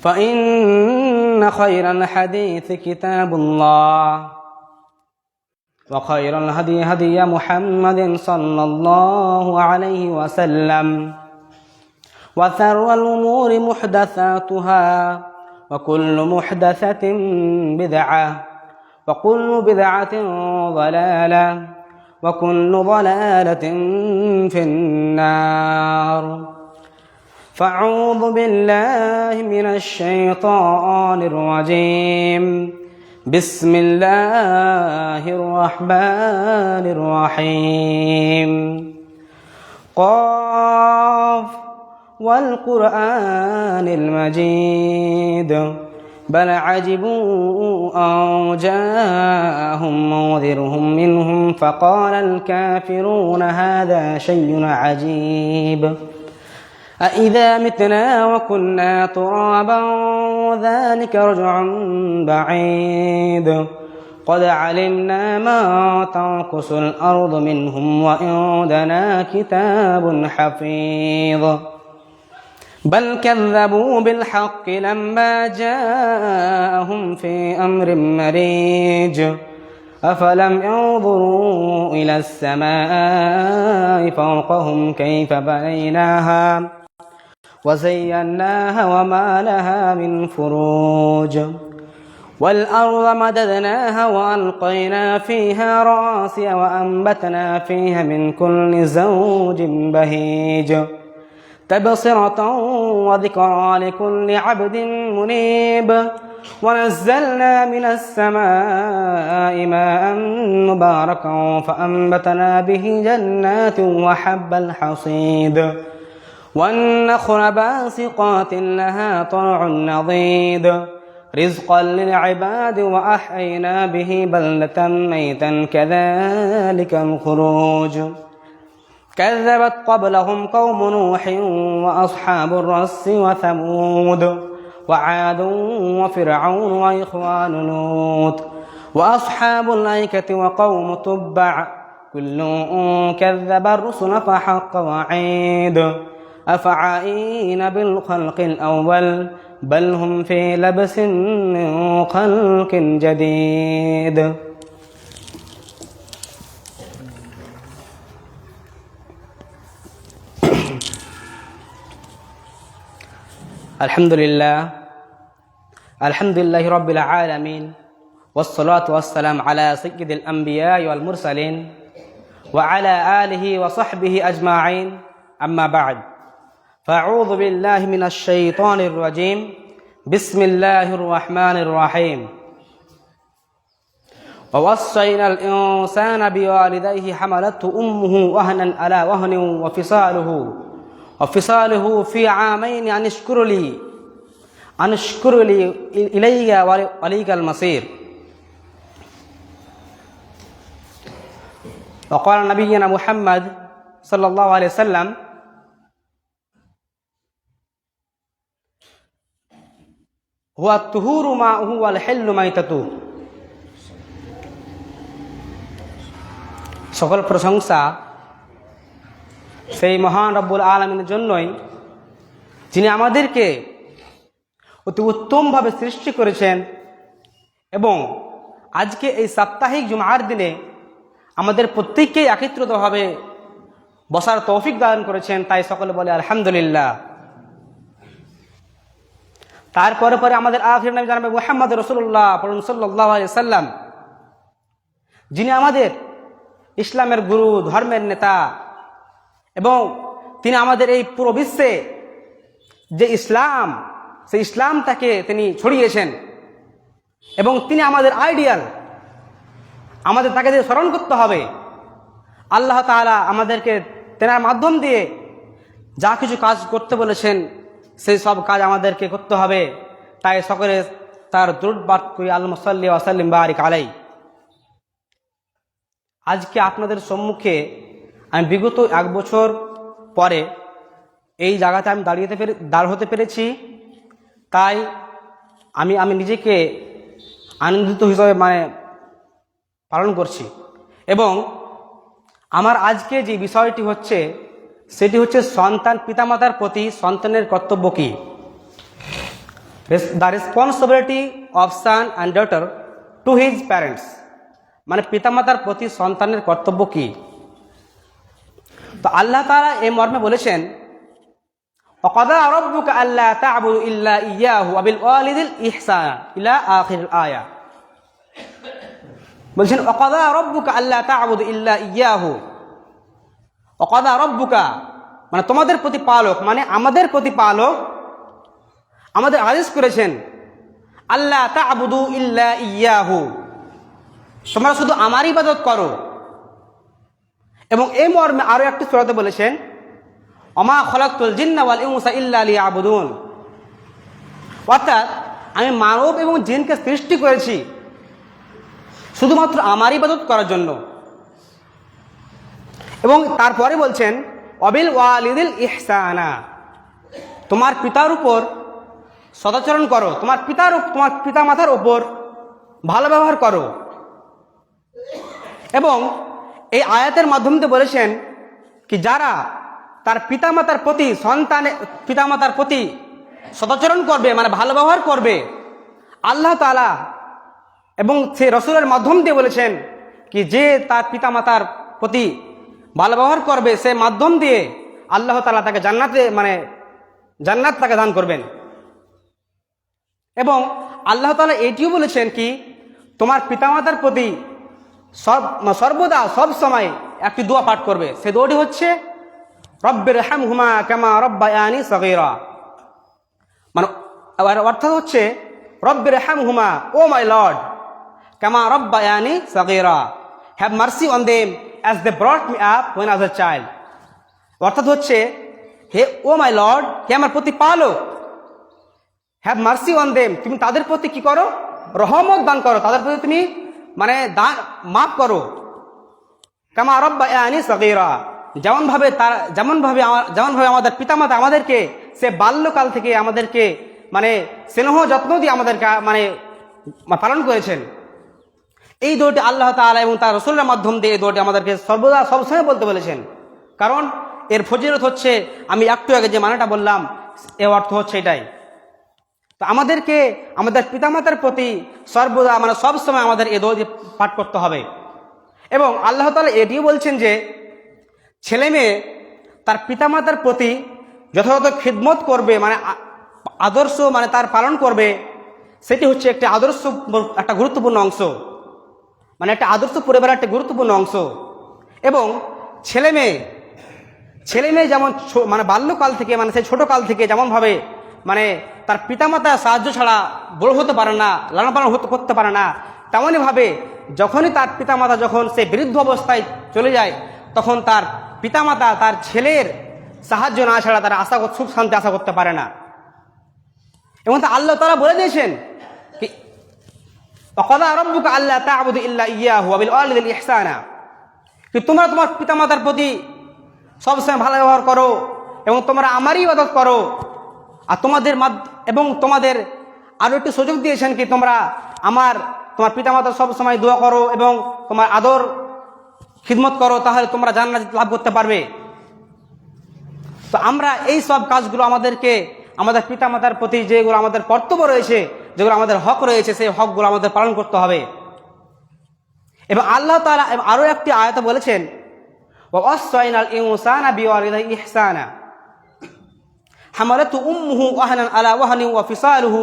فإن خير الحديث كتاب الله وخير الهدي هدي محمد صلى الله عليه وسلم وشر الأمور محدثاتها وكل محدثة بدعة وكل بدعة ضلالة وكل ضلالة في النار. فأعوذ بالله من الشيطان الرجيم. بسم الله الرحمن الرحيم. قاف والقرآن المجيد بل عجبوا أن جاءهم منذرهم منهم فقال الكافرون هذا شيء عجيب أإذا متنا وكنا ترابا ذلك رجع بعيد قد علمنا ما تنقص الأرض منهم وعندنا كتاب حفيظ بل كذبوا بالحق لما جاءهم في أمر مريج أفلم ينظروا إلى السماء فوقهم كيف بنيناها وزيناها وما لها من فروج والأرض مددناها وألقينا فيها رواسي وأنبتنا فيها من كل زوج بهيج تبصرة وذكرى لكل عبد منيب ونزلنا من السماء ماء مباركا فأنبتنا به جنات وحب الحصيد والنخل باسقات لها طلع نضيد رزقا للعباد وأحيينا به بلدة ميتا كذلك الخروج كذبت قبلهم قوم نوح وأصحاب الرس وثمود وعاد وفرعون وإخوان لوط وأصحاب الأيكة وقوم تبع كل كذب الرسل فحق وعيد أفعائين بالخلق الأول بل هم في لبس من خلق جديد. الحمد لله رب العالمين والصلاة والسلام على سيد الأنبياء والمرسلين وعلى آله وصحبه أجمعين أما بعد فأعوذ بالله من الشيطان الرجيم. بسم الله الرحمن الرحيم. ووصينا الإنسان بوالديه حملته أمه وهنا على وهن وفصاله في عامين أن اشكر لي إلي وإليك المصير. وقال نبينا محمد صلى الله عليه وسلم هو الطهور ماؤه والحل ميتته. সকল প্রশংসা সেই মহান রব্বুল আলামিনের জন্যই, যিনি আমাদেরকে অতি উত্তমভাবে সৃষ্টি করেছেন এবং আজকে এই সাপ্তাহিক জুমার দিনে আমাদের প্রত্যেককেই একত্রিতভাবে বসার তৌফিক দান করেছেন। তাই সকলে বলে আলহামদুলিল্লাহ। তারপরে আমাদের আখির নবী জনাবে মুহাম্মদ রাসূলুল্লাহ সাল্লাল্লাহু আলাইহি সাল্লাম, যিনি আমাদের ইসলামের গুরু, ধর্মের নেতা এবং তিনি আমাদের এই পুরো বিশ্বে যে ইসলাম, সেই ইসলামটাকে তিনি ছড়িয়েছেন এবং তিনি আমাদের আইডিয়াল। আমাদের তাকে দিয়ে স্মরণ করতে হবে। আল্লাহ তাআলা আমাদেরকে তেনার মাধ্যম দিয়ে যা কিছু কাজ করতে বলেছেন সেই সব কাজ আমাদেরকে করতে হবে। তাই সকলে তার দুরূদ পাঠ করি, আল্লাহুম্মা সাল্লি ওয়া সাল্লিম বারিক আলাইহি। আজকে আপনাদের সম্মুখে আমি বিগত 1 বছর পরে এই জায়গাতে আমি দাঁড় হতে পেরেছি। তাই আমি নিজেকে আনন্দিত হিসাবে পালন করছি। এবং আমার আজকে যে বিষয়টি হচ্ছে সেটি হচ্ছে সন্তান, পিতামাতার প্রতি সন্তানের কর্তব্য কী। The responsibility of son and daughter to his parents, মানে পিতামাতার প্রতি সন্তানের কর্তব্য কি। তো আল্লাহ তাআলা এই মর্মে বলেছেন, ওয়াকাদা রাব্বুকা আল্লা তা'বুদু ইল্লা ইয়্যাহু ওয়া বিল ওয়ালিদিল ইহসানা ইলা আখিরিল আয়া। বলছেন ওয়াকাদা রাব্বুকা আল্লা তা'বুদু ইল্লা ইয়্যাহু, ওয়াকাদা রাব্বুকা মানে তোমাদের প্রতিপালক, মানে আমাদের প্রতিপালক আমাদের আদেশ করেছেন, আল্লা তা'বুদু ইল্লা ইয়্যাহু, তোমরা শুধু আমার ইবাদত করো। এবং এই মর্মে আরো একটি সূরাতে বলেছেন, ওমা খলাকতুল জিন্না ওয়াল ইনসা ইল্লা লিয়াবুদুন, অর্থাৎ আমি মানব এবং জিনকে সৃষ্টি করেছি শুধুমাত্র আমার ইবাদত করার জন্য। এবং তারপরে বলছেন ওয়াবিল ওয়ালিদিল ইহসানা, তোমার পিতার উপর সদাচরণ করো, তোমার পিতা মাতার উপর ভালো ব্যবহার করো। এবং এই আয়াতের মাধ্যমে বলেছেন কি যারা তার পিতামাতার প্রতি সদাচরণ করবে, মানে ভালো ব্যবহার করবে, আল্লাহ তাআলা এবং সে রসুলের মাধ্যম দিয়ে বলেছেন কি যে তার পিতামাতার প্রতি ভালো ব্যবহার করবে সে মাধ্যম দিয়ে আল্লাহ তাআলা তাকে জান্নাত তাকে দান করবেন। এবং আল্লাহ তাআলা এটিও বলেছেন কি তোমার পিতামাতার প্রতি সর্বদা সব সময় একটি দোয়া পাঠ করবে, সে দোয়াটি হচ্ছে রব্বির হামহুমা কামা রব্বায়ানি সগীরা, মানে অর্থাৎ হচ্ছে রব্বির হামহুমা, ও মাই লর্ড, কামা রব্বায়ানি সগীরা, have mercy on them as they brought me up when as a child. অর্থাৎ হচ্ছে হে ও মাই লর্ড, হে আমার প্রতিপালক, হ্যাভ মার্সি অন দেম, তুমি তাদের প্রতি কি করো, রহমত দান করো, তাদের প্রতি তুমি মানে মাফ করো। কামা রব্বায়ানি সগীরা, যেমনভাবে আমাদের পিতামাতা আমাদেরকে সে বাল্যকাল থেকে আমাদেরকে মানে স্নেহ যত্ন দিয়ে আমাদেরকে মানে পালন করেছেন। এই দোয়াটি আল্লাহ তাআলা এবং তার রাসূলের মাধ্যম দিয়ে এই দোয়াটি আমাদেরকে সর্বদা সবসময় বলতে বলেছেন, কারণ এর ফজিলত হচ্ছে আমি একটু আগে যে মানেটা বললাম এর অর্থ হচ্ছে এটাই। তো আমাদেরকে আমাদের পিতামাতার প্রতি সর্বদা মানে সবসময় আমাদের এই দোয়াটি পাঠ করতে হবে। এবং আল্লাহ তাআলা এটিও বলছেন যে ছেলে মেয়ে তার পিতামাতার প্রতি যথাযথ খিদমত করবে, মানে আদর্শ মানে তার পালন করবে, সেটি হচ্ছে একটি একটা গুরুত্বপূর্ণ অংশ, মানে একটা আদর্শ পরিবারের একটা গুরুত্বপূর্ণ অংশ। এবং ছেলে মেয়ে যেমন মানে বাল্যকাল থেকে মানে সেই ছোটকাল থেকে যেমনভাবে মানে তার পিতামাতার সাহায্য ছাড়া বড় হতে পারে না, লালন পালন করতে পারে না, তেমনইভাবে যখনই তার পিতামাতা যখন সে বৃদ্ধ অবস্থায় চলে যায় তখন তার পিতামাতা তার ছেলের সাহায্য না ছাড়া তারা সুখ শান্তি আশা করতে পারে না। এবং তা আল্লাহ তাআলা বলে দিয়েছেন কি ওয়াকাদা রাব্বুকা আল্লা তা'বুদু ইল্লা ইয়্যাহু ওয়া বিল ওয়ালিদিল ইহসানা, কি তোমরা তোমার পিতামাতার প্রতি সবসময় ভালো ব্যবহার করো এবং তোমরা আমারই ইবাদত করো। আর তোমাদের আরো একটি সুযোগ দিয়েছেন কি তোমরা তোমার পিতামাতার সবসময় দোয়া করো এবং তোমার আদর খিদমত করো, তাহলে তোমরা জান্নাত লাভ করতে পারবে। তো আমরা এই সব কাজগুলো আমাদের পিতামাতার প্রতি যেগুলো আমাদের কর্তব্য রয়েছে, যেগুলো আমাদের হক রয়েছে, সেই হকগুলো আমাদের পালন করতে হবে। এবং আল্লাহ তাআলা আরো একটি আয়াতে বলেছেন ওয়া ওয়াসাইনাল ইনসানা বিওয়ালিদাইহি ইহসানা হামালাতু উম্মুহু ওয়াহনান আলা ওয়াহনিন ওয়া ফিসালুহু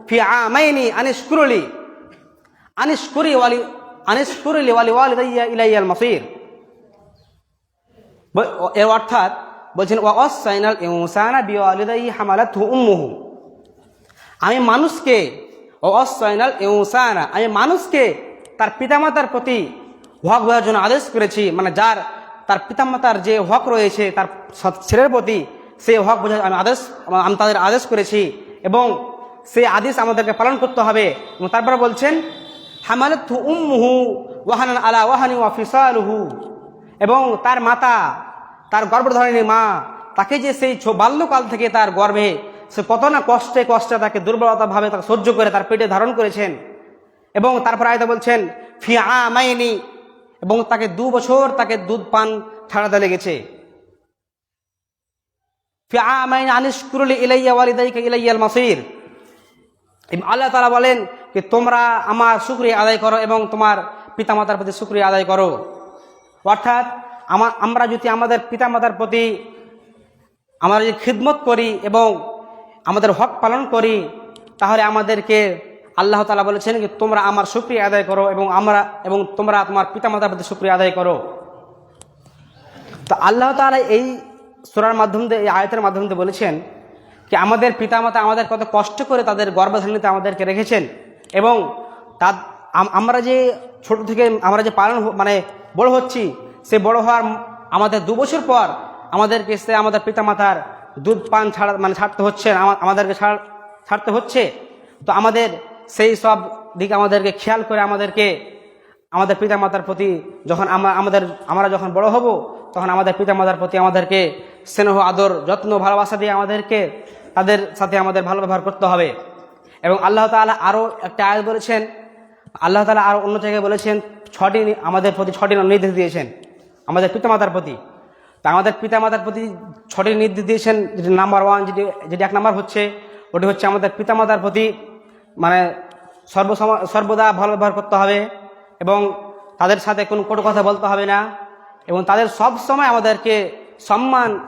ফি আমাইনি আনিশকুরি ওয়ালিওয়ালিদাইয়া ইলাইয়াল মাসির। এর অর্থাৎ বলছেন ওয়া ওয়াসাইনাল ইনসানা বিওয়ালিদাইহি হামালাতহু উম্মুহু, আমি মানুষকে তার পিতামাতার প্রতি হক বোঝার জন্য আদেশ করেছি, মানে তার পিতামাতার যে হক রয়েছে তার ছেলের প্রতি সেই হক বোঝার আমি তাদের আদেশ করেছি এবং সেই আদেশ আমাদেরকে পালন করতে হবে। এবং তারপরে বলছেন হামালাতহু উম্মুহু ওয়াহনান আলা ওয়াহনিন ওয়া ফিসালুহু, এবং তার মাতা, তার গর্ভধারিণী মা তাকে যে সেই বাল্যকাল থেকে তার গর্ভে সে কত না কষ্টে তাকে দুর্বলতাভাবে তাকে সহ্য করে তার পেটে ধারণ করেছেন। এবং তারপর আয়াতে বলছেন ফি আমাইনি, এবং তাকে 2 বছর তাকে দুধ পান ছাড়াতে লেগেছে। ফি আমাইনি আনিশকুরলি ইলাইয়া ওয়ালিদাইকা ইলাইয়াল মাসির, আল্লাহ তাআলা বলেন যে তোমরা আমার শুকরিয়া আদায় করো এবং তোমার পিতামাতার প্রতি শুকরিয়া আদায় করো। অর্থাৎ আমরা যদি আমাদের পিতামাতার প্রতি আমরা যদি খিদমত করি এবং আমাদের হক পালন করি, তাহলে আমাদেরকে আল্লাহ তাআলা বলেছেন যে তোমরা আমার শুকরিয়া আদায় করো এবং তোমরা তোমার পিতামাতার প্রতি শুকরিয়া আদায় করো। তো আল্লাহ তাআলা এই সূরার মাধ্যমে, এই আয়াতের মাধ্যমে বলেছেন কি আমাদের পিতামাতা আমাদের কত কষ্ট করে তাদের গর্ভধারণীতে আমাদেরকে রেখেছেন, এবং আমরা যে ছোট থেকে আমরা যে বড় হচ্ছি, সে বড় হওয়ার আমাদের 2 বছর পর আমাদেরকে আমাদের পিতামাতার দুধ পান ছাড়তে হচ্ছে, আমাদেরকে ছাড়তে হচ্ছে। তো আমাদের সেই সব দিকে আমাদেরকে খেয়াল করে আমাদের পিতামাতার প্রতি যখন আমরা যখন বড় হব, তখন আমাদের পিতামাতার প্রতি আমাদেরকে স্নেহ আদর যত্ন ভালোবাসা দিয়ে তাদের সাথে আমাদের ভালো ব্যবহার করতে হবে। এবং আল্লাহ তাআলা আরও একটা আয়াত বলেছেন, আল্লাহ তাআলা আরও অন্য জায়গায় বলেছেন আমাদের প্রতি 6টি নির্দেশ দিয়েছেন আমাদের পিতামাতার প্রতি। তা আমাদের পিতামাতার প্রতি 6টি নির্দেশ দিয়েছেন। নাম্বার 1 যেটি 1 নাম্বার হচ্ছে, ওটি হচ্ছে আমাদের পিতামাতার প্রতি সর্বদা ভালো ব্যবহার করতে হবে এবং তাদের সাথে কোনো কটু কথা বলতে হবে না, এবং তাদের সব সময় আমাদেরকে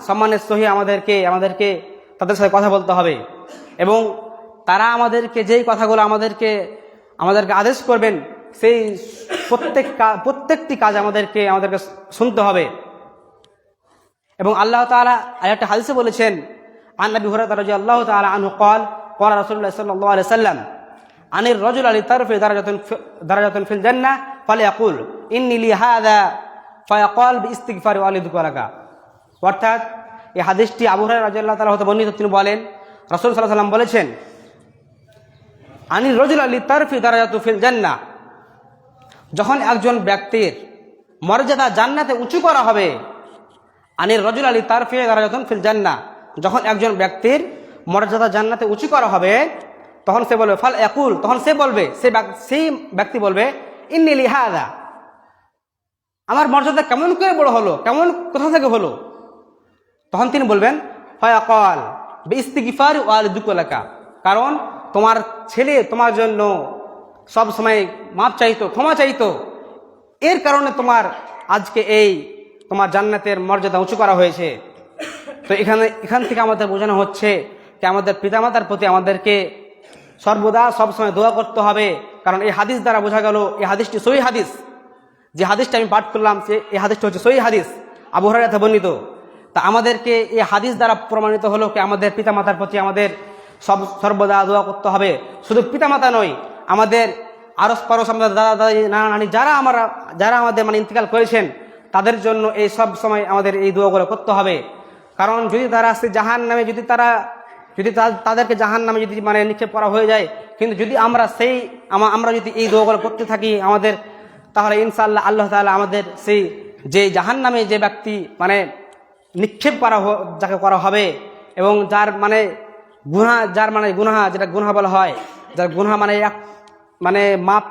সম্মানের সহিত আমাদেরকে তাদের সাথে কথা বলতে হবে, এবং তারা আমাদেরকে যেই কথাগুলো আমাদেরকে আদেশ করবেন সেই প্রত্যেকটি কাজ আমাদেরকে শুনতে হবে। এবং আল্লাহ তাআলা আরেকটা হাদিসে বলেছেন, আন আবি হুরায়রা রাদিয়াল্লাহু তাআলা আনহু قال قال রাসূলুল্লাহ সাল্লাল্লাহু আলাইহি সাল্লাম আনির রাজুল লিতারফি দারাজাতুন ফিল জান্নাহ ফালিয়াকুল ইন্নী লি হাযা ফায়াকাল বিইস্তিগফারি ওয়ালিদুকালাকা। অর্থাৎ এই হাদিসটি আবু হুরায়রা রাদিয়াল্লাহু তাআলা হতে বর্ণিত। তিনি বলেন, রাসূল সাল্লাল্লাহু আলাইহি সাল্লাম বলেছেন, আনির রাজুল লিতারফি দারাজাতু ফিল জান্নাহ, যখন একজন ব্যক্তির মর্যাদা জান্নাতে উঁচু করা হবে, আনির রাজুল লিতারফি দারাজাতুন ফিল জান্নাহ, যখন একজন ব্যক্তির মর্যাদা জান্নাতে উঁচু করা হবে, তখন সে বলবে ফাল ইয়াকুল, তখন সেই ব্যক্তি বলবে ইন্নী লি হাযা, আমার মর্যাদা কেমন করে বড় হলো, কোথা থেকে হলো? তখন তিনি বলবেন ফায়াকাল বিইস্তিগফারি ওয়ালিদুকালাকা, কারণ তোমার ছেলে তোমার জন্য সব সময় মাপ চাইতো, ক্ষমা চাইতো, এর কারণে তোমার আজকে তোমার জান্নাতের মর্যাদা উঁচু করা হয়েছে। তো এখান থেকে আমাদের বোঝানো হচ্ছে যে আমাদের পিতামাতার প্রতি আমাদেরকে সর্বদা সবসময় দোয়া করতে হবে, কারণ এই হাদিস দ্বারা বোঝা গেল এই হাদিসটি সহিহ হাদিস। যে হাদিসটা আমি পাঠ করলাম এই হাদিসটা হচ্ছে সহিহ হাদিস, আবু হুরায়রা থেকে বর্ণিত। তা আমাদেরকে এই হাদিস দ্বারা প্রমাণিত হলো কি আমাদের পিতামাতার প্রতি আমাদের সর্বদা দোয়া করতে হবে। শুধু পিতামাতা নয়, আমাদের আরস পারস, আমাদের দাদা দাদি নানা নানি যারা আমাদের ইন্তেকাল করেছেন, তাদের জন্য এই সব সময় আমাদের এই দোয়াগুলো করতে হবে। কারণ যদি তারা জাহান্নামে তাদেরকে জাহান্নামে যদি নিক্ষেপ করা হয়ে যায়, কিন্তু যদি আমরা যদি এই দোয়াগুলো করতে থাকি আমাদের, তাহলে ইনশাআল্লাহ আল্লাহ তাআলা আমাদের সেই যে জাহান্নামে যে ব্যক্তি নিক্ষেপ যাকে করা হবে, এবং যার গুনাহ যেটা গুনাহ বলা হয়, যার গুনাহ মাপ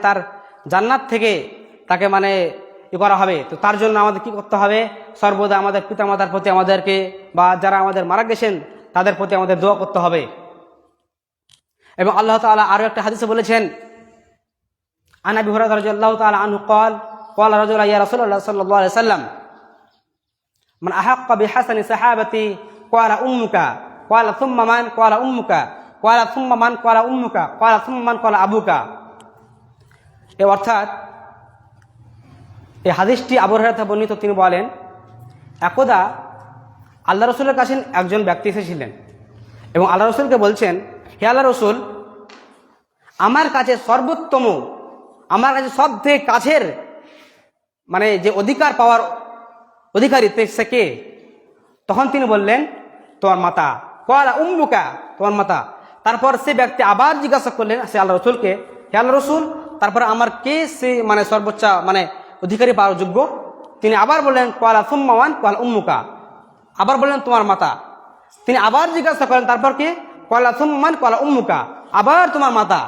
তার জান্নাত থেকে তাকে করা হবে। তো তার জন্য আমাদের কি করতে হবে? সর্বদা আমাদের পিতামাতার প্রতি আমাদেরকে, বা যারা আমাদের মারা গেছেন তাদের প্রতি আমাদের দোয়া করতে হবে। এবং আল্লাহ তাআলা আরো একটা হাদিসে বলেছেন, আন আবি হুরায়রা রাদিয়াল্লাহু তাআলা আনহু قال قال رجل يا رسول الله صلى الله عليه وسلم من أحق بحسن صحابتي قال أمك قال ثم من قال أمك قال ثم من قال أمك قال ثم من قال أبوك। এই অর্থাৎ এই হাদিসটি আবু হুরায়রা থেকে বর্ণিত। তিনি বলেন, একদা আল্লাহ রসুলের কাছে একজন ব্যক্তি এসেছিলেন এবং আল্লাহ রসুলকে বলছেন, হে আল্লাহ রসুল, আমার কাছে সর্বোত্তম, আমার কাছে সব থেকে কাছের যে অধিকার পাওয়ার অধিকারী সে কে? তখন তিনি বললেন, তোমার মাতা। কওয়ালা উম্মুকা, তোমার মাতা। তারপর সে ব্যক্তি আবার জিজ্ঞাসা করলেন সে আল্লাহ রসুলকে, হে আল্লাহ রসুল, তারপরে আমার কে সে সর্বোচ্চ অধিকারী পাওয়ার যোগ্য? তিনি আবার বললেন কওয়ালা সুম্মা মান কওয়ালা উম্মুকা, আবার বললেন তোমার মাতা। তিনি আবার জিজ্ঞাসা করেন তারপর কি? কওয়ালা সুম্মা মান কওয়ালা উম্মুকা, আবার তোমার মাতা।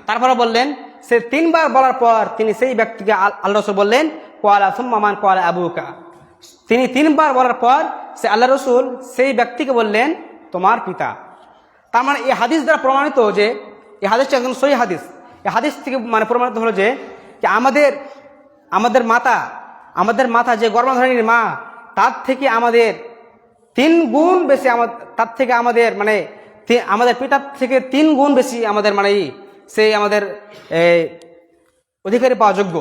তারপরে বললেন, সে 3 বার বলার পর তিনি সেই ব্যক্তিকে আল্লাহ রসুল বললেন কওয়ালা সুম্মা মান কওয়ালা আবুকা। তিনি 3 বার বলার পর সে আল্লাহ রসুল সেই ব্যক্তিকে বললেন তোমার পিতা। তার এই হাদিস দ্বারা প্রমাণিত যে এই হাদিসটা একদম সহি হাদিস। এই হাদিস থেকে মানে প্রমাণিত হলো যে আমাদের মাতা যে গর্ভধারিণীর মা, তার থেকে আমাদের 3 গুণ বেশি, তার থেকে আমাদের মানে আমাদের পিতার থেকে 3 গুণ বেশি আমাদের মানে সেই আমাদের অধিকারী পাওয়া যোগ্য।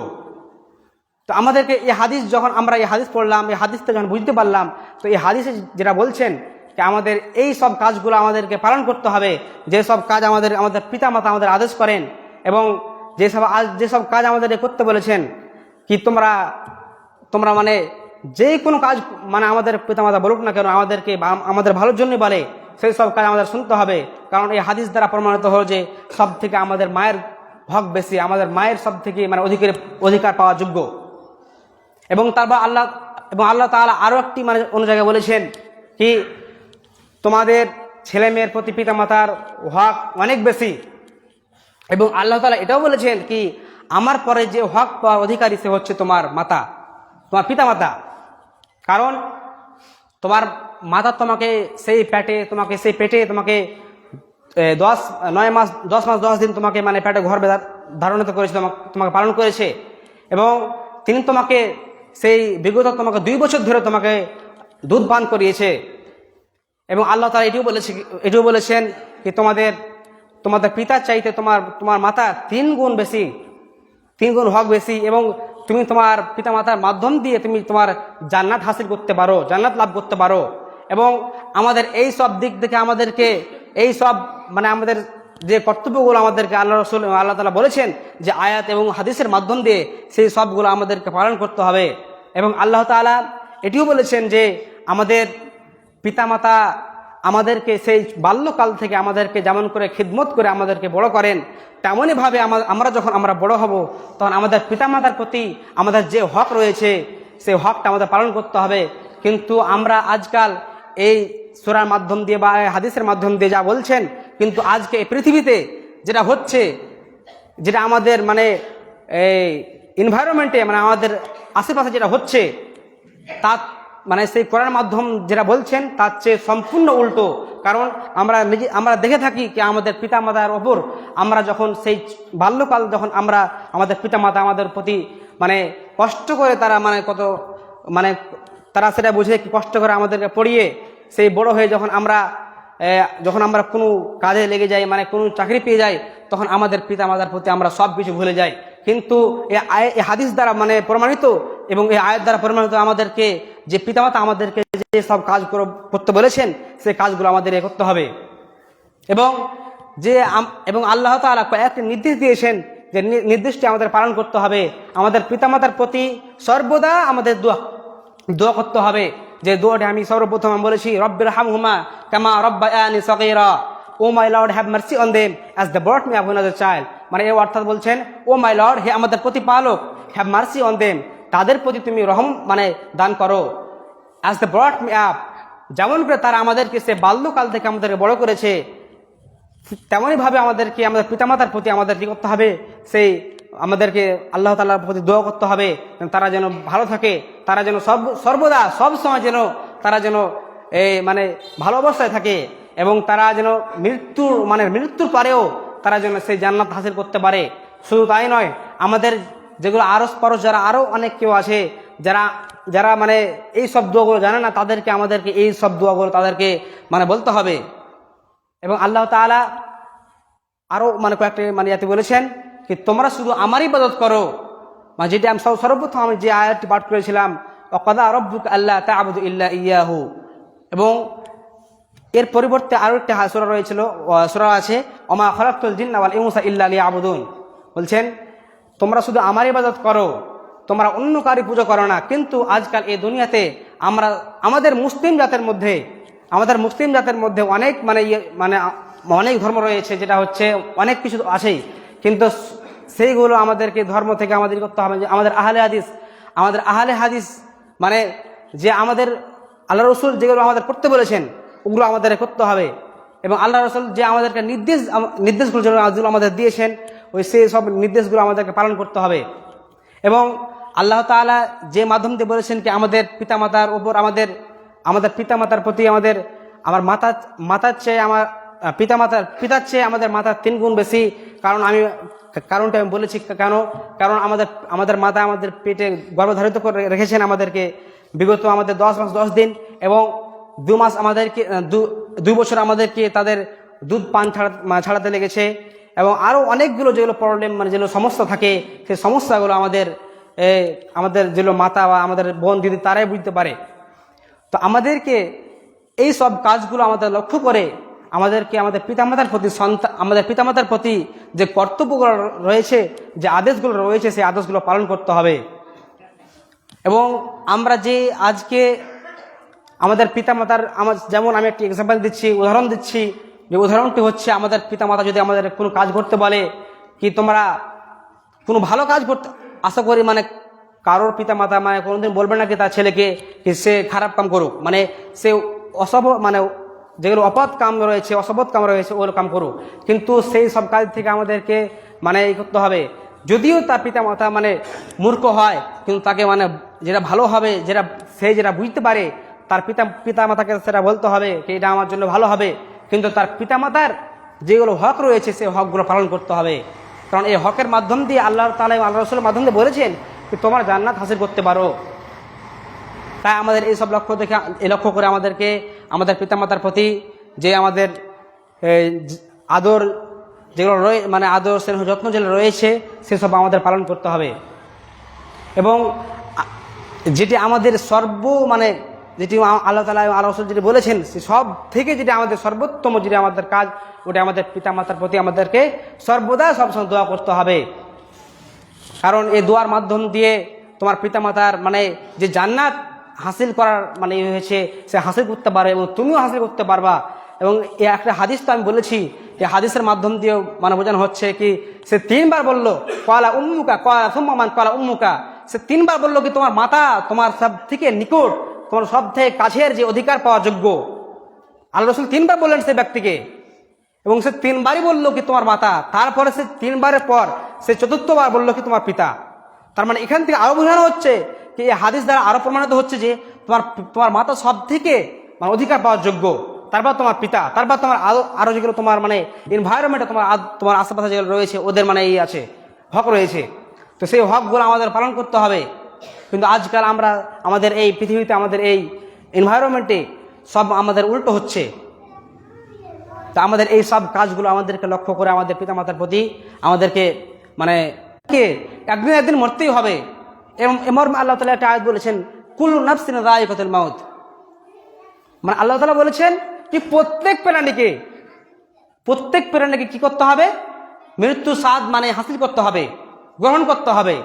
তো আমাদেরকে এই হাদিস যখন আমরা এই হাদিস পড়লাম, এই হাদিসটা যখন বুঝতে পারলাম, তো এই হাদিসে যেটা বলছেন যে আমাদের এই সব কাজগুলো আমাদেরকে পালন করতে হবে, যেসব কাজ আমাদের পিতামাতা আমাদের আদেশ করেন, এবং যেসব কাজ আমাদের করতে বলেছেন, কি তোমরা মানে যে কোনো কাজ মানে আমাদের পিতামাতা বলুক না কেন, আমাদের ভালোর জন্য বলে, সেই সব কাজ আমাদের শুনতে হবে। কারণ এই হাদিস দ্বারা প্রমাণিত হলো যে সব থেকে আমাদের মায়ের হক বেশি, আমাদের মায়ের সব থেকে মানে অধিকার পাওয়া যোগ্য। এবং তারপর আল্লাহ তাআলা আরও একটি মানে অন্য জায়গায় বলেছেন কি তোমাদের ছেলে মেয়ের প্রতি পিতামাতার হক অনেক বেশি। এবং আল্লাহ তাআলা এটাও বলেছেন কি আমার পরে যে হক পাওয়ার অধিকারী সে হচ্ছে তোমার পিতামাতা। কারণ তোমার মাতা তোমাকে সেই পেটে তোমাকে 10 মাস 10 দিন তোমাকে মানে পেটে গর্ভে ধারণিত করেছে, তোমাকে পালন করেছে। এবং তিনি তোমাকে সেই বিগত তোমাকে 2 বছর ধরে তোমাকে দুধ পান করিয়েছে। এবং আল্লাহ তাআলা এটিও বলেছেন কি তোমাদের পিতার চাইতে তোমার মাতা 3 গুণ হক বেশি। এবং তুমি তোমার পিতামাতার মাধ্যম দিয়ে তুমি তোমার জান্নাত হাসিল করতে পারো, জান্নাত লাভ করতে পারো। এবং আমাদের এই সব দিক থেকে আমাদেরকে এই সব মানে আমাদের যে কর্তব্যগুলো আমাদেরকে আল্লাহ তাআলা বলেছেন যে আয়াত এবং হাদিসের মাধ্যম দিয়ে সেই সবগুলো আমাদেরকে পালন করতে হবে। এবং আল্লাহ তাআলা এটিও বলেছেন যে আমাদের পিতামাতা আমাদেরকে সেই বাল্যকাল থেকে আমাদেরকে যেমন করে খিদমত করে আমাদেরকে বড় করেন, তেমনইভাবে আমরা বড় হব তখন আমাদের পিতামাতার প্রতি আমাদের যে হক রয়েছে সেই হকটা আমাদের পালন করতে হবে। কিন্তু আমরা আজকাল এই সূরার মাধ্যম দিয়ে বা হাদিসের মাধ্যম দিয়ে যা বলছেন, কিন্তু আজকে এই পৃথিবীতে যেটা হচ্ছে, যেটা আমাদের মানে এই এনভায়রনমেন্টে মানে আমাদের আশেপাশে যেটা হচ্ছে, তা মানে সেই কোরআন মাধ্যম যেটা বলছেন তার চেয়ে সম্পূর্ণ উল্টো। কারণ আমরা দেখে থাকি কি আমাদের পিতামাতার ওপর আমরা যখন সেই বাল্যকাল যখন আমাদের পিতামাতা আমাদের প্রতি মানে কষ্ট করে তারা মানে তারা সেটা বুঝে কি কষ্ট করে আমাদেরকে পড়িয়ে সেই বড় হয়ে যখন আমরা কোনো কাজে লেগে যাই, মানে কোনো চাকরি পেয়ে যাই, তখন আমাদের পিতামাতার প্রতি আমরা সব কিছু ভুলে যাই। কিন্তু এই হাদিস দ্বারা মানে প্রমাণিত এবং এই আয়াত দ্বারা প্রমাণিত আমাদেরকে যে পিতামাতা আমাদেরকে যে সব কাজ করতে বলেছেন সেই কাজগুলো আমাদের করতে হবে। এবং আল্লাহ তাআলা কয়েকটি নির্দেশ দিয়েছেন যে নির্দেশটি আমাদের পালন করতে হবে। আমাদের পিতামাতার প্রতি সর্বদা আমাদের দোয়া করতে হবে, যে দোয়াটি আমি সর্বপ্রথম বলেছি, রব্বির হামহুমা কামা রব্বায়ানি সগীরা, O my lord have mercy on them as they brought me up as a child. মানে এই অর্থাৎ বলছেন, ও মাই লর্ড, হে আমাদের প্রতিপালক, হ্যাভ মার্সি অন দেম, তাদের প্রতি তুমি রহম মানে দান করো, as they brought me up, যেমন করে তারা আমাদেরকে সে বাল্যকাল থেকে আমাদেরকে বড় করেছে, তেমনইভাবে আমাদের পিতামাতার প্রতি আমাদের কি করতে হবে, সেই আমাদেরকে আল্লাহ তাআলার প্রতি দোয়া করতে হবে, তারা যেন ভালো থাকে, তারা যেন সর্বদা সব সময় যেন তারা যেন মানে ভালো অবস্থায় থাকে, এবং তারা যেন মৃত্যুর পরেও তারা যেন সেই জান্নাত হাসিল করতে পারে। শুধু তাই নয়, আমাদের যেগুলো আরস পরশ যারা আরও অনেক কেউ আছে যারা মানে এই সব দোয়াগুলো জানে না, আমাদেরকে এই সব দোয়াগুলো তাদেরকে মানে বলতে হবে। এবং আল্লাহ তাআলা আরও মানে কয়েকটি মানে ইয়াতে বলেছেন কি তোমরা শুধু আমারই ইবাদত করো, মানে যেটি আমি সর্বপ্রথম আমি যে আয়াতটি পাঠ করেছিলাম, ওয়াকাদা রাব্বুকা আল্লা তা'বুদু ইল্লা ইয়াহু। এবং এর পরিবর্তে আরও একটি সূরা আছে, ওমা খালাকতুল জিন্না ওয়াল ইনসা ইল্লা লিয়াবুদুন। বলছেন তোমরা শুধু আমার ইবাদত করো, তোমরা অন্য কারো পূজা করো না। কিন্তু আজকাল এই দুনিয়াতে আমাদের মুসলিম জাতের মধ্যে অনেক অনেক ধর্ম রয়েছে, যেটা হচ্ছে অনেক কিছু আছেই, কিন্তু সেইগুলো আমাদেরকে ধর্ম থেকে আমাদের করতে হবে। আমাদের আহলে হাদিস মানে যে আমাদের আল্লাহ রসুল যেগুলো আমাদের করতে বলেছেন ওগুলো আমাদের করতে হবে। এবং আল্লাহ রসুল যে আমাদেরকে নির্দেশগুলো যেগুলো আমাদের দিয়েছেন সেই সব নির্দেশগুলো আমাদেরকে পালন করতে হবে। এবং আল্লাহ তাআলা যে মাধ্যম দিয়ে বলেছেন কি আমাদের পিতামাতার উপর আমাদের পিতামাতার প্রতি আমার মাতার চেয়ে পিতার চেয়ে আমাদের মাতার 3 গুণ বেশি। কারণটা আমি বলেছি কেন, কারণ আমাদের মাতা আমাদের পেটে গর্ভধারিত করে রেখেছেন আমাদেরকে বিগত আমাদের 10 মাস 10 দিন, এবং 2 মাস আমাদেরকে 2 বছর আমাদেরকে তাদের দুধ পান ছাড়াতে লেগেছে, এবং আরও অনেকগুলো যেগুলো প্রবলেম যেগুলো সমস্যা থাকে, সেই সমস্যাগুলো আমাদের যেগুলো মাতা বা আমাদের বোন দিদি তারাই বুঝতে পারে। তো আমাদেরকে এই সব কাজগুলো আমাদের লক্ষ্য করে আমাদেরকে আমাদের পিতামাতার প্রতি যে কর্তব্যগুলো রয়েছে, যে আদেশগুলো রয়েছে, সেই আদেশগুলো পালন করতে হবে। এবং আমরা যে আজকে আমাদের পিতামাতার যেমন আমি একটি এক্সাম্পল দিচ্ছি, উদাহরণ দিচ্ছি, যে উদাহরণটি হচ্ছে আমাদের পিতামাতা যদি আমাদের কোনো কাজ করতে বলে, কি তোমরা কোনো ভালো কাজ করতে, আশা করি কারোর পিতামাতা কোনোদিন বলবে না কি তার ছেলেকে কি সে খারাপ কাম করুক, সে যেগুলো অপরাধ কাম রয়েছে, অসৎ কাম রয়েছে ওর কাম করুক, কিন্তু সেই সব কাজ থেকে আমাদেরকে এই করতে হবে। যদিও তার পিতামাতা মূর্খ হয়, কিন্তু তাকে যেটা ভালো হবে, যেটা বুঝতে পারে, তার পিতামাতাকে সেটা বলতে হবে যে এটা আমার জন্য ভালো হবে, কিন্তু তার পিতামাতার যেগুলো হক রয়েছে সেই হকগুলো পালন করতে হবে। কারণ এই হকের মাধ্যম দিয়ে আল্লাহ তাআলা আল্লাহ রাসূলের মাধ্যম দিয়ে বলেছেন যে তোমার জান্নাত হাসিল করতে পারো। তাই আমাদের এই সব লক্ষ্য করে আমাদেরকে আমাদের পিতামাতার প্রতি যে আমাদের আদর যেগুলো আদর স্নেহ যত্ন যেগুলো রয়েছে সেসব আমাদের পালন করতে হবে। এবং যেটি আমাদের যেটি আল্লাহ তাআলা আল্লাহ রাসূল যেটি বলেছেন, সে সব থেকে যেটি আমাদের সর্বোত্তম যেটি আমাদের কাজ, ওটা আমাদের পিতামাতার প্রতি আমাদেরকে সর্বদা সবসময় দোয়া করতে হবে। কারণ এই দোয়ার মাধ্যম দিয়ে তোমার পিতামাতার যে জান্নাত হাসিল করার হয়েছে সে হাসিল করতে পারবে, এবং তুমিও হাসিল করতে পারবা। এবং এই একটা হাদিস তো আমি বলেছি, এই হাদিসের মাধ্যম দিয়েও বোঝানো হচ্ছে কি সে 3 বার বললো ক্বালা উম্মুকা ক্বালা সুম্মা মান ক্বালা উম্মুকা, সে 3 বার বললো কি তোমার মাতা তোমার সব থেকে নিকট, তোমার সব থেকে কাছের যে অধিকার পাওয়া যোগ্য। আল্লাহ রাসূল 3 বার বললেন সে ব্যক্তিকে, এবং সে 3 বারই বললো কি তোমার মাতা, তারপরে সে 3 বারের পর সে 4th বার বললো কি তোমার পিতা। তার এখান থেকে আরো বোঝানো হচ্ছে কি এই হাদিস দ্বারা আরো প্রমাণিত হচ্ছে যে তোমার মাতা সব থেকে অধিকার পাওয়ার যোগ্য, তারপর তোমার পিতা, তারপর তোমার আরো যেগুলো তোমার এনভায়রনমেন্টে তোমার আশেপাশে যেগুলো রয়েছে ওদের আছে হক রয়েছে। তো সেই হকগুলো আমাদের পালন করতে হবে। কিন্তু আজকাল আমরা আমাদের এই পৃথিবীতে আমাদের এই এনভায়রনমেন্টে সব আমাদের উল্টো হচ্ছে। তা আমাদের এই সব কাজগুলো আমাদেরকে লক্ষ্য করে আমাদের পিতামাতার প্রতি আমাদেরকে একদিন মরতেই হবে। এমন আল্লাহ তাআলা একটা আয়াত বলেছেন, কুল্লু নাফসিন যায়িকাতুল মাউত। আল্লাহ তাআলা বলেছেন কি প্রত্যেক প্রাণীকে কি করতে হবে? মৃত্যু স্বাদ হাসিল করতে হবে, গ্রহণ করতে হবে।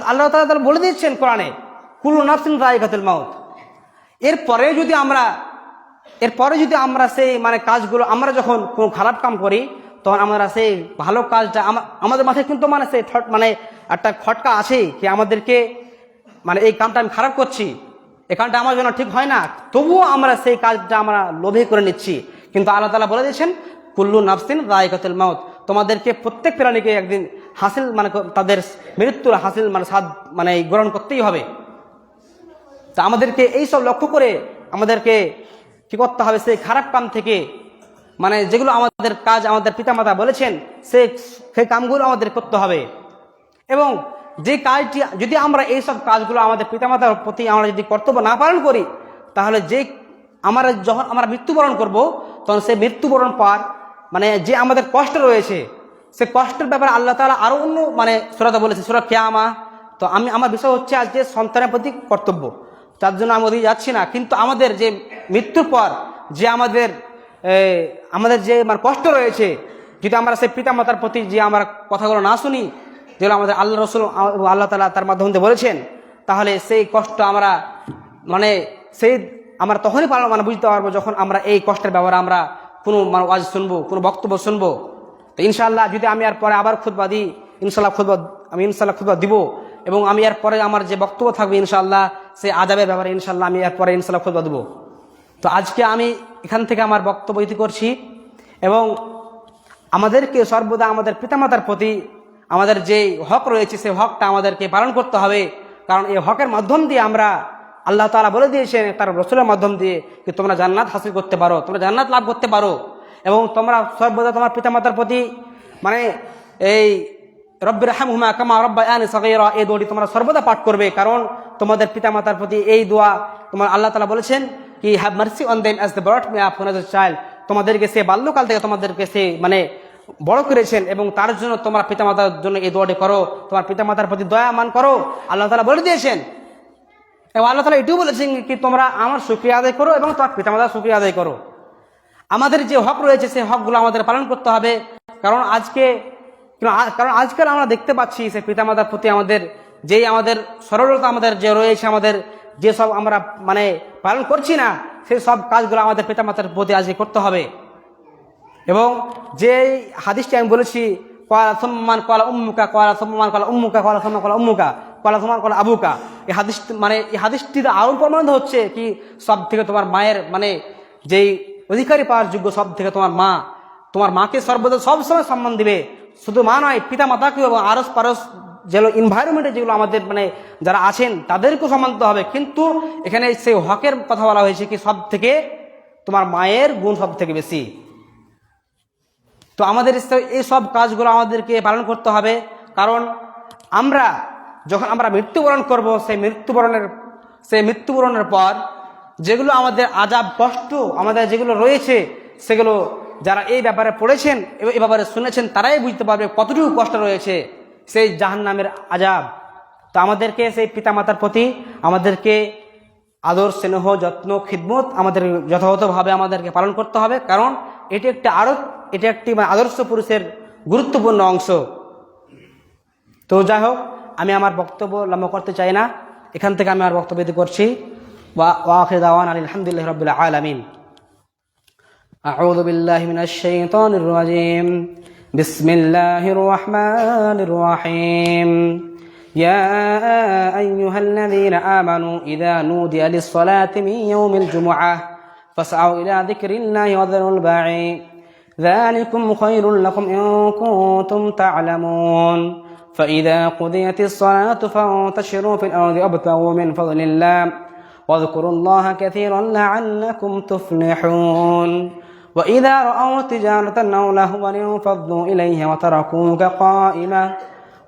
আল্লাহ তাআলা বলে দিচ্ছেন কোরআনে, কুল্লু নাফসিন যায়িকাতুল মাউত। এরপরে যদি আমরা সেই কাজগুলো আমরা যখন কোনো খারাপ কাম করি, তখন আমরা সেই ভালো কাজটা আমাদের মাথায় কিন্তু সেই একটা খটকা আছে কি আমাদেরকে এই কামটা আমি খারাপ করছি, এই কামটা আমার জন্য ঠিক হয় না, তবুও আমরা সেই কাজটা আমরা লোভে করে নিচ্ছি। কিন্তু আল্লাহ তাআলা বলে দিয়েছেন কুল্লু নাফসিন যায়িকাতুল মাউত, তোমাদেরকে প্রত্যেক প্রাণীকে একদিন হাসিল তাদের মৃত্যুর হাসিল স্বাদ গ্রহণ করতেই হবে। তা আমাদেরকে এই সব লক্ষ্য করে আমাদেরকে কি করতে হবে? সেই খারাপ কাম থেকে যেগুলো আমাদের কাজ আমাদের পিতামাতা বলেছেন সেই কামগুলো আমাদের করতে হবে। এবং যে কাজটি যদি আমরা এই সব কাজগুলো আমাদের পিতামাতার প্রতি আমরা যদি কর্তব্য না পালন করি, তাহলে যখন আমরা মৃত্যুবরণ করব, তখন সেই মৃত্যুবরণ পর যে আমাদের কষ্ট রয়েছে সে কষ্টের ব্যাপারে আল্লাহ তাআলা আরো অন্য সূরাতে বলেছে, সূরা কিয়ামা। তো আমার বিষয় হচ্ছে আজকে সন্তানের প্রতি কর্তব্য, তার জন্য আমি ওদিকে যাচ্ছি না। কিন্তু আমাদের যে মৃত্যুর পর যে আমাদের যে কষ্ট রয়েছে, যদি আমরা সেই পিতামাতার প্রতি যে আমরা কথাগুলো না শুনি, যেগুলো আমাদের আল্লাহ রাসূল আল্লাহ তাআলা তার মাধ্যমে বলেছেন, তাহলে সেই কষ্ট আমরা আমরা তখনই বুঝতে পারবো যখন আমরা এই কষ্টের ব্যাপারে আমরা কোনো ওয়াজ শুনবো, কোনো বক্তব্য শুনবো। তো ইনশাআল্লাহ যদি আমি এর পরে আবার খুতবা দিই, ইনশাআল্লাহ খুতবা দিব, এবং আমি এর পরে আমার যে বক্তব্য থাকবে ইনশাআল্লাহ সেই আযাবের ব্যাপারে ইনশাআল্লাহ আমি এর পরে ইনশাআল্লাহ খুতবা দেব। তো আজকে আমি এখান থেকে আমার বক্তব্য ইতি করছি, এবং আমাদেরকে সর্বদা আমাদের পিতামাতার প্রতি আমাদের যে হক রয়েছে সেই হকটা আমাদেরকে পালন করতে হবে। কারণ এই হকের মাধ্যম দিয়ে আমরা আল্লাহ তাআলা বলে দিয়েছেন তার রাসূলের মাধ্যম দিয়ে যে তোমরা জান্নাত হাসিল করতে পারো, তোমরা জান্নাত লাভ করতে পারো। এবং তোমরা সর্বদা তোমার পিতামাতার প্রতি মানে এই রব্বির রাহমহুমা কামা রাব্বায়ানি সগীরা এই দোয়াটি তোমরা সর্বদা পাঠ করবে, কারণ তোমাদের পিতামাতার প্রতি এই দোয়া তোমার আল্লাহ তাআলা বলেছেন কি have mercy on them as they brought me up as a child, তোমাদেরকে সে বাল্যকাল থেকে তোমাদেরকে সে মানে বড় করেছেন এবং তার জন্য তোমরা পিতামাতার জন্য এই দোয়াটি করো, তোমার পিতামাতার প্রতি দয়া মান করো, আল্লাহ তাআলা বলে দিয়েছেন। এবং আল্লাহ তাআলা এটিও বলেছেন কি তোমরা আমার শুকরিয়া আদায় করো এবং তোমার পিতামাতার শুকরিয়া আদায় করো। আমাদের যে হক রয়েছে সেই হকগুলো আমাদের পালন করতে হবে, কারণ আজকাল আমরা দেখতে পাচ্ছি সে পিতামাতার প্রতি আমাদের আমাদের সরলতা আমাদের যে রয়েছে, আমাদের যেসব আমরা মানে পালন করছি না, সেই সব কাজগুলো আমাদের পিতামাতার প্রতি আজকে করতে হবে। এবং যে হাদিসটি আমি বলেছি কলা সম্মান কলা উম্মুকা কলা সম্মান কলা উম্মুকা কলা সম্মান কলা উম্মুকা কলা সম্মান কলা আবুকা, এই হাদিস মানে এই হাদিসটিতে আরও প্রমাণিত হচ্ছে কি সব থেকে তোমার মায়ের মানে যেই অধিকারী পাওয়ার যোগ্য সব থেকে তোমার মা, তোমার মাকে সর্বদা সবসময় সম্মান দিবে, শুধু মা নয় পিতা মাতাকেও এবং আরস পারস যেগুলো এনভায়রনমেন্টে যেগুলো আমাদের মানে যারা আছেন তাদেরকেও সম্মান দিতে হবে। কিন্তু এখানে সেই হকের কথা বলা হয়েছে কি সব থেকে তোমার মায়ের গুণ সব থেকে বেশি। তো আমাদের এই সব কাজগুলো আমাদেরকে পালন করতে হবে, কারণ আমরা যখন আমরা মৃত্যুবরণ করব সেই মৃত্যুবরণের পর যেগুলো আমাদের আযাব কষ্ট আমাদের যেগুলো রয়েছে সেগুলো যারা এই ব্যাপারে পড়েছেন এবং এই ব্যাপারে শুনেছেন তারাই বুঝতে পারবে কতটুকু কষ্ট রয়েছে সেই জাহান্নামের আযাব। তো আমাদেরকে সেই পিতামাতার প্রতি আমাদেরকে আদর স্নেহ যত্ন খিদমত আমাদের যথাযথভাবে আমাদেরকে পালন করতে হবে, কারণ এটি একটি মানে আদর্শ পুরুষের গুরুত্বপূর্ণ অংশ। তো যাই হোক, আমি আমার বক্তব্য লম্বা করতে চাই না, এখান থেকে আমি আমার বক্তব্য করছি। ওয়া আখিরু দাওয়ানা আলহামদুলিল্লাহি রাব্বিল আলামিন। আউযু বিল্লাহি মিনাশ শাইতানির রাজীম। বিসমিল্লাহির রাহমানির রাহিম। يا أيها الذين آمنوا إذا نودي للصلاة من يوم الجمعة فاسعوا إلى ذكر الله وذروا البيع ذلكم خير لكم إن كنتم تعلمون فإذا قضيت الصلاة فانتشروا في الأرض وابتغوا من فضل الله واذكروا الله كثيرا لعلكم تفلحون وإذا رأوا تجارة أو لهوا انفضوا إليها وتركوك قائما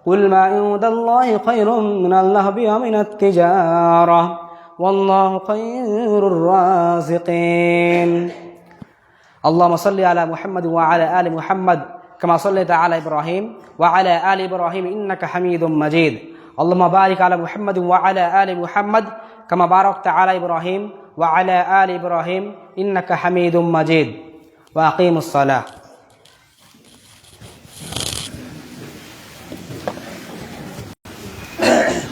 قل ما عند الله خير من اللهو ومن التجارة والله خير الرازقين اللهم صل على محمد وعلى آل محمد كما صليت على إبراهيم وعلى آل إبراهيم إنك حميد مجيد اللهم بارك على محمد وعلى آل محمد كما باركت على إبراهيم وعلى آل إبراهيم إنك حميد مجيد وأقيموا الصلاة